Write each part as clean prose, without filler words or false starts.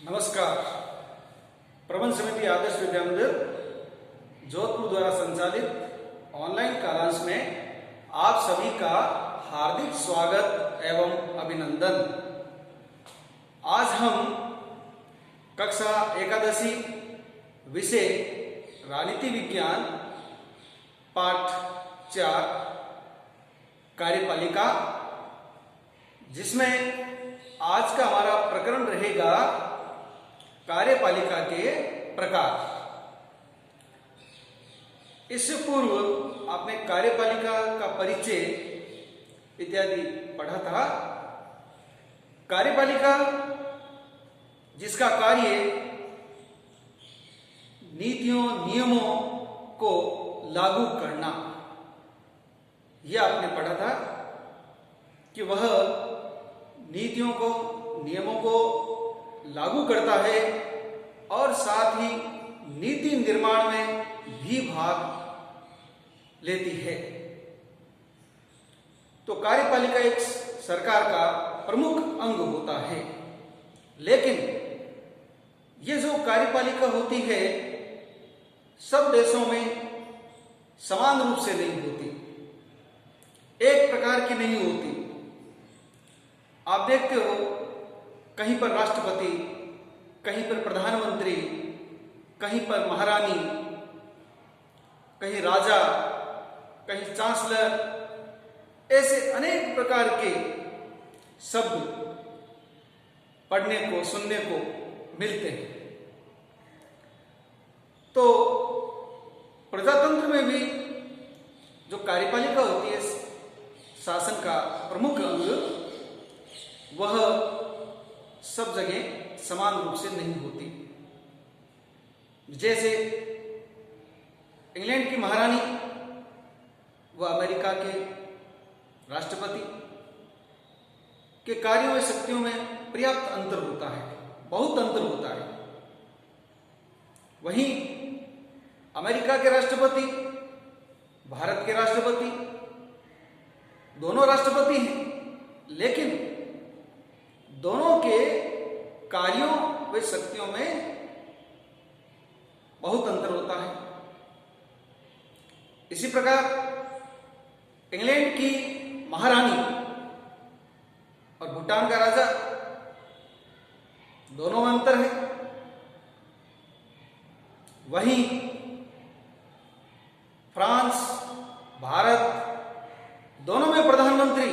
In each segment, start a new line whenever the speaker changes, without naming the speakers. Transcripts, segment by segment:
नमस्कार। प्रबंध समिति आदर्श विद्या मंदिर जोधपुर द्वारा संचालित ऑनलाइन कालांश में आप सभी का हार्दिक स्वागत एवं अभिनंदन। आज हम कक्षा एकादशी विषय राजनीति विज्ञान पाठ 4 कार्यपालिका, जिसमें आज का हमारा प्रकरण रहेगा कार्यपालिका के प्रकार। इससे पूर्व आपने कार्यपालिका का परिचय इत्यादि पढ़ा था। कार्यपालिका जिसका कार्य नीतियों नियमों को लागू करना, यह आपने पढ़ा था कि वह नीतियों को नियमों को लागू करता है और साथ ही नीति निर्माण में भी भाग लेती है। तो कार्यपालिका एक सरकार का प्रमुख अंग होता है, लेकिन ये जो कार्यपालिका होती है सब देशों में समान रूप से नहीं होती, एक प्रकार की नहीं होती। आप देखते हो कहीं पर राष्ट्रपति, कहीं पर प्रधानमंत्री, कहीं पर महारानी, कहीं राजा, कहीं चांसलर, ऐसे अनेक प्रकार के शब्द पढ़ने को सुनने को मिलते हैं। तो प्रजातंत्र में भी जो कार्यपालिका होती है शासन का प्रमुख अंग, वह सब जगह समान रूप से नहीं होती। जैसे इंग्लैंड की महारानी व अमेरिका के राष्ट्रपति के कार्यों व शक्तियों में पर्याप्त अंतर होता है, बहुत अंतर होता है। वहीं अमेरिका के राष्ट्रपति, भारत के राष्ट्रपति, दोनों राष्ट्रपति हैं, लेकिन दोनों के कार्यों व शक्तियों में बहुत अंतर होता है। इसी प्रकार इंग्लैंड की महारानी और भूटान का राजा, दोनों में अंतर है। वहीं फ्रांस, भारत, दोनों में प्रधानमंत्री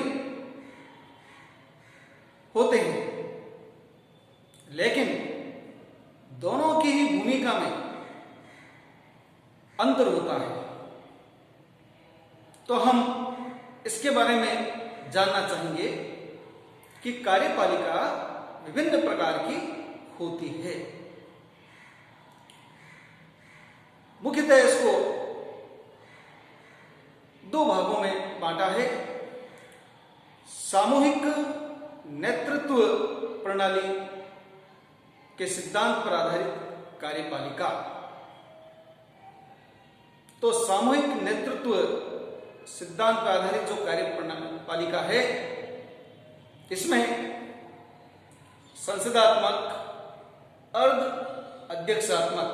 होते हैं, लेकिन दोनों की ही भूमिका में अंतर होता है। तो हम इसके बारे में जानना चाहेंगे कि कार्यपालिका विभिन्न प्रकार की होती है। मुख्यतः इसको दो भागों में बांटा है। सामूहिक नेतृत्व प्रणाली के सिद्धांत पर आधारित कार्यपालिका। तो सामूहिक नेतृत्व सिद्धांत पर आधारित जो कार्यपालिका है, इसमें संसदात्मक, अर्ध अध्यक्षात्मक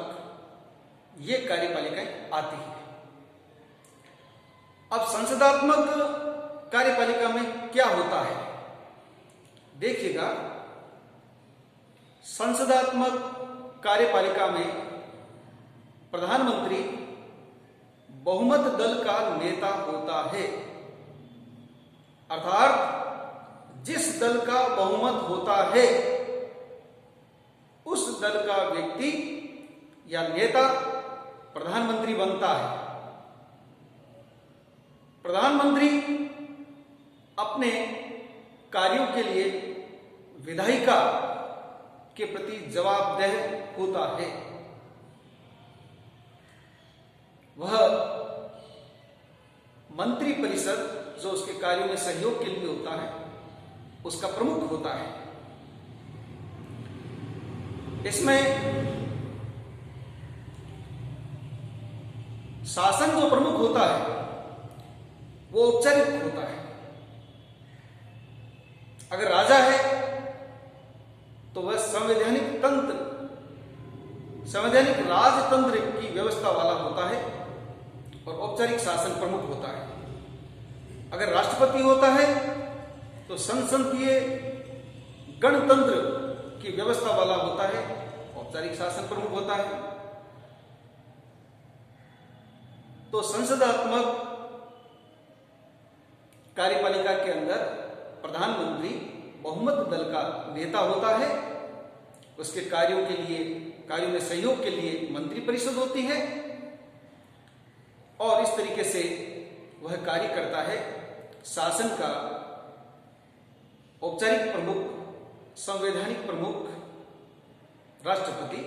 ये कार्यपालिकाएं आती है। अब संसदात्मक कार्यपालिका में क्या होता है, देखिएगा। संसदात्मक कार्यपालिका में प्रधानमंत्री बहुमत दल का नेता होता है, अर्थात जिस दल का बहुमत होता है उस दल का व्यक्ति या नेता प्रधानमंत्री बनता है। प्रधानमंत्री अपने कार्यों के लिए विधायिका के प्रति जवाबदेह होता है। वह मंत्री परिषद जो उसके कार्यों में सहयोग के लिए होता है, उसका प्रमुख होता है। इसमें शासन जो प्रमुख होता है वो औपचारिक होता है। अगर राजा है तो वह संवैधानिक तंत्र संवैधानिक राजतंत्र की व्यवस्था वाला होता है और औपचारिक शासन प्रमुख होता है। अगर राष्ट्रपति होता है तो संसदीय गणतंत्र की व्यवस्था वाला होता है, औपचारिक शासन प्रमुख होता है। तो संसदात्मक कार्यपालिका के अंदर प्रधानमंत्री बहुमत दल का नेता होता है। उसके कार्यों में सहयोग के लिए मंत्रिपरिषद होती है और इस तरीके से वह कार्य करता है। शासन का औपचारिक प्रमुख, संवैधानिक प्रमुख राष्ट्रपति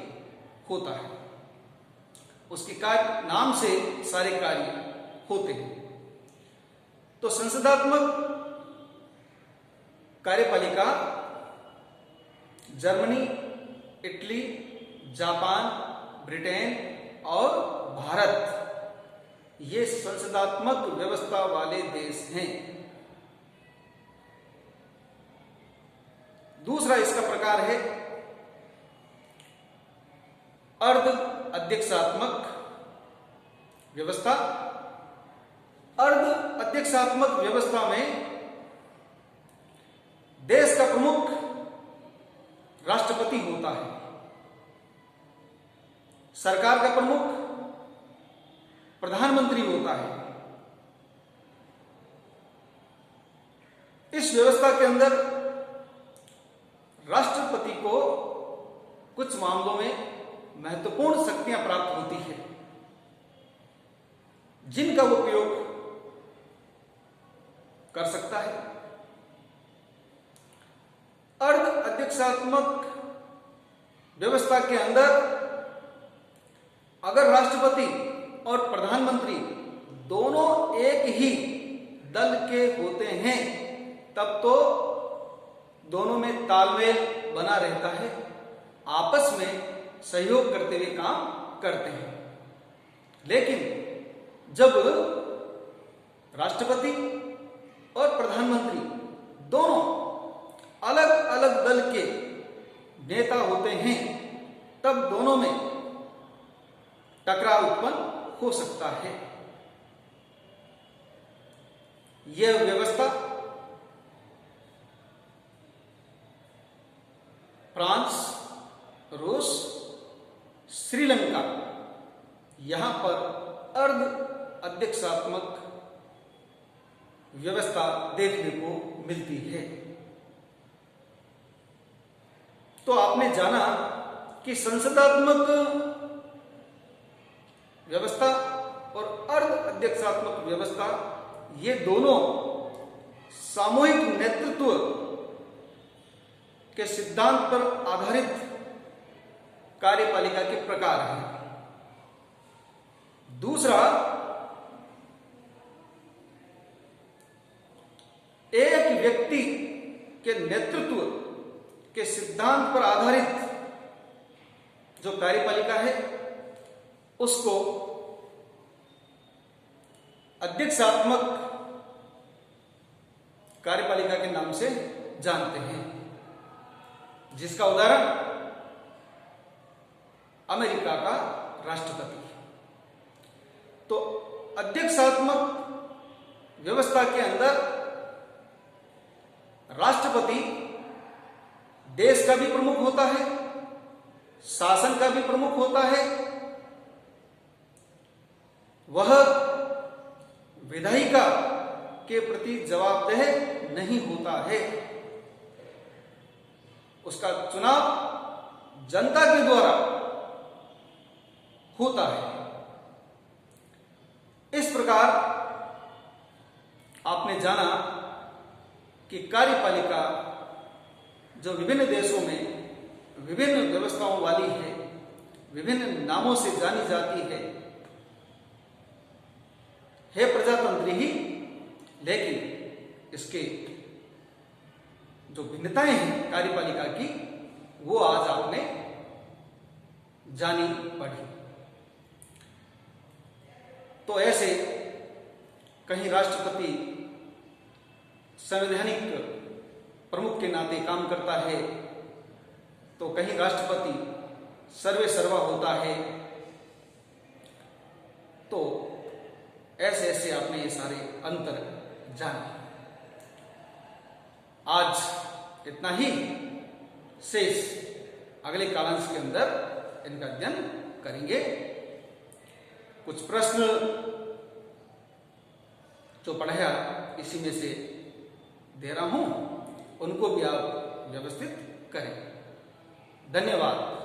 होता है। उसके कार्य नाम से सारे कार्य होते हैं। तो संसदात्मक कार्यपालिका जर्मनी, इटली, जापान, ब्रिटेन और भारत, ये संसदात्मक व्यवस्था वाले देश हैं। दूसरा इसका प्रकार है अर्ध अध्यक्षात्मक व्यवस्था। अर्ध अध्यक्षात्मक व्यवस्था में देश का प्रमुख राष्ट्रपति होता है, सरकार का प्रमुख प्रधानमंत्री होता है। इस व्यवस्था के अंदर राष्ट्रपति को कुछ मामलों में महत्वपूर्ण शक्तियां प्राप्त होती है, जिनका वो उपयोग कर सकता है। अर्ध अध्यक्षात्मक व्यवस्था के अंदर अगर राष्ट्रपति और प्रधानमंत्री दोनों एक ही दल के होते हैं तब तो दोनों में तालमेल बना रहता है, आपस में सहयोग करते हुए काम करते हैं। लेकिन जब राष्ट्रपति और प्रधानमंत्री दोनों अलग अलग दल के नेता होते हैं तब दोनों में टकराव उत्पन्न हो सकता है। यह व्यवस्था फ्रांस, रूस, श्रीलंका, यहां पर अर्ध अध्यक्षात्मक व्यवस्था देखने को मिलती है। तो आपने जाना कि संसदात्मक व्यवस्था और अर्ध अध्यक्षात्मक व्यवस्था ये दोनों सामूहिक नेतृत्व के सिद्धांत पर आधारित कार्यपालिका के प्रकार हैं। दूसरा, एक व्यक्ति के नेतृत्व के सिद्धांत पर आधारित जो कार्यपालिका है उसको अध्यक्षात्मक कार्यपालिका के नाम से जानते हैं, जिसका उदाहरण अमेरिका का राष्ट्रपति। तो अध्यक्षात्मक व्यवस्था के अंदर राष्ट्रपति देश का भी प्रमुख होता है, शासन का भी प्रमुख होता है। वह विधायिका के प्रति जवाबदेह नहीं होता है। उसका चुनाव जनता के द्वारा होता है। इस प्रकार आपने जाना कि कार्यपालिका जो विभिन्न देशों में विभिन्न व्यवस्थाओं वाली है, विभिन्न नामों से जानी जाती है प्रजातंत्र ही, लेकिन इसके जो भिन्नताएं हैं कार्यपालिका की वो आज आपने जानी पढ़ी। तो ऐसे कहीं राष्ट्रपति संवैधानिक प्रमुख के नाते काम करता है, तो कहीं राष्ट्रपति सर्वे सर्वा होता है। तो ऐसे ऐसे आपने ये सारे अंतर जाने। आज इतना ही, शेष अगले कालांश के अंदर इनका अध्ययन करेंगे। कुछ प्रश्न जो पढ़ाया इसी में से दे रहा हूं, उनको भी आप व्यवस्थित करें। धन्यवाद।